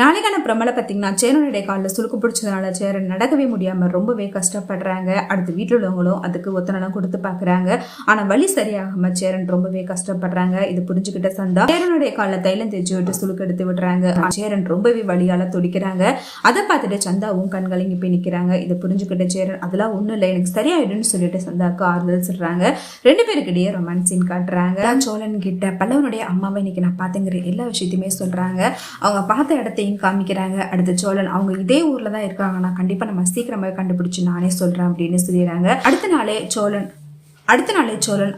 நாளைக்கான பிரமலை பார்த்தீங்கன்னா சேரனுடைய காலில் சுருக்கு பிடிச்சதுனால சேரன் நடக்கவே முடியாமல் ரொம்பவே கஷ்டப்படுறாங்க. அடுத்து வீட்டில் உள்ளவங்களும் அதுக்கு ஒத்தனெல்லாம் கொடுத்து பார்க்குறாங்க. ஆனால் வழி சரியாகாம சேரன் ரொம்பவே கஷ்டப்படுறாங்க. இது புரிஞ்சுக்கிட்ட சந்தா சேரனுடைய காலில் தைலம் தேய்ச்சி விட்டு சுருக்கு எடுத்து விடுறாங்க. சேரன் ரொம்பவே வழியால துடிக்கிறாங்க. அதை பார்த்துட்டு சந்தாவும் கண்கலங்கி போய் நிற்கிறாங்க. இதை புரிஞ்சுக்கிட்ட சேரன் அதெல்லாம் ஒன்றும் இல்லை, எனக்கு சரியாயிடுன்னு சொல்லிட்டு சந்தாவுக்கு ஆறுதல் சொல்றாங்க. ரெண்டு பேருக்கிட்டே ரொமான்ஸ் சீன் காட்டுறாங்க. சோழன் கிட்ட பல்லவனுடைய அம்மாவை இன்னைக்கு நான் பார்த்துங்கிற எல்லா விஷயத்தையுமே சொல்றாங்க. அவங்க பார்த்த இடத்தையும் காமிக்கிறாங்க. அடுத்த சோழன் அவங்க இதே ஊர்ல தான் இருக்காங்க, நான் கண்டிப்பா நம்ம சீக்கிரமாக கண்டுபிடிச்சு நானே சொல்றேன் அப்படின்னு சொல்லிடுறாங்க. அடுத்த நாளே சோழன்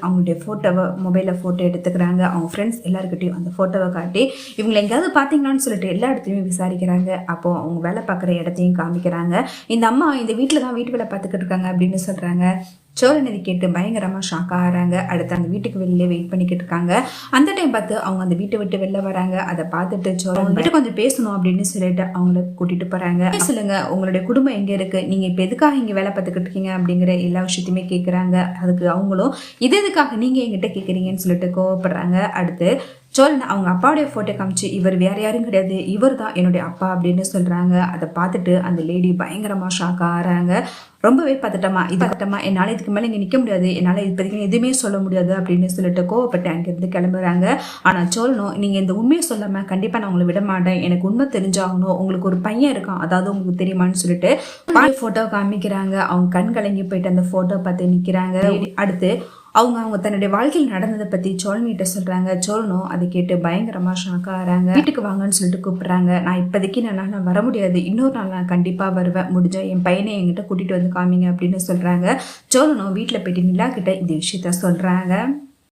அவங்களுடைய ஃபோட்டோவை மொபைலில் ஃபோட்டோ எடுத்துக்கிறாங்க. அவங்க ஃப்ரெண்ட்ஸ் எல்லாருக்கிட்டையும் அந்த ஃபோட்டோவை காட்டி இவங்களை எங்கேயாவது பார்த்தீங்களான்னு சொல்லிட்டு எல்லா இடத்துலையுமே விசாரிக்கிறாங்க. அப்போது அவங்க வேலை பார்க்குற இடத்தையும் காமிக்கிறாங்க. இந்த அம்மா இந்த வீட்டில் தான் வீட்டு வேலை பார்த்துக்கிட்டு இருக்காங்க அப்படின்னு சொல்கிறாங்க. சோழன் இதை கேட்டு பயங்கரமாக ஷாக் ஆகிறாங்க. அடுத்து அந்த வீட்டுக்கு வெளியே வெயிட் பண்ணிக்கிட்டு இருக்காங்க. அந்த டைம் பார்த்து அவங்க அந்த வீட்டை விட்டு வெளில வராங்க. அதை பார்த்துட்டு சோழன் வீட்டு கொஞ்சம் பேசணும் அப்படின்னு சொல்லிட்டு அவங்கள கூட்டிட்டு போறாங்க. சொல்லுங்க, உங்களுடைய குடும்பம் எங்க இருக்கு, நீங்க இப்ப எதுக்காக இங்க வேலை பார்த்துக்கிட்டு இருக்கீங்க அப்படிங்கிற எல்லா விஷயத்தையுமே கேட்குறாங்க. அதுக்கு அவங்களும் இது எதுக்காக நீங்க எங்கிட்ட கேட்குறீங்கன்னு சொல்லிட்டு கோவப்படுறாங்க. அடுத்து சோழன் அவங்க அப்பாவுடைய ஃபோட்டோ காமிச்சு இவர் வேற யாரும் கிடையாது, இவர் தான் என்னுடைய அப்பா அப்படின்னு சொல்றாங்க. அதை பார்த்துட்டு அந்த லேடி பயங்கரமா ஷாக் ஆகிறாங்க. ரொம்பவே பதட்டமா என்னால் இதுக்கு மேலே இங்கே நிற்க முடியாது, என்னால் இப்போதைக்கு எதுவுமே சொல்ல முடியாது அப்படின்னு சொல்லிட்டு கோவப்பட்டு அங்கேருந்து கிளம்புறாங்க. ஆனால் சோழனும் நீங்கள் இந்த உண்மையை சொல்லாமல் கண்டிப்பாக நான் உங்களை விட மாட்டேன், எனக்கு உண்மை தெரிஞ்சாகணும், உங்களுக்கு ஒரு பையன் இருக்கான் அதாவது உங்களுக்கு தெரியுமான்னு சொல்லிட்டு ஃபோட்டோ காமிக்கிறாங்க. அவங்க கண் கலங்கி போயிட்டு அந்த ஃபோட்டோ பார்த்து நிற்கிறாங்க. அடுத்து அவங்க தன்னுடைய வாழ்க்கையில் நடந்ததை பற்றி சோழன்கிட்ட சொல்கிறாங்க. சோழனும் அதை கேட்டு பயங்கரமாக ஷாக் ஆகிறாங்க. வீட்டுக்கு வாங்கன்னு சொல்லிட்டு கூப்பிட்றாங்க. நான் இப்போதைக்கு நான் வர முடியாது, இன்னொரு நாள் நான் கண்டிப்பாக வருவேன், முடிஞ்சா என் பையனை என்கிட்ட கூட்டிகிட்டு வந்து காமிங்க அப்படின்னு சொல்கிறாங்க. சோழனும் வீட்டில் போயிட்டு நிலா கிட்ட இந்த விஷயத்த சொல்கிறாங்க.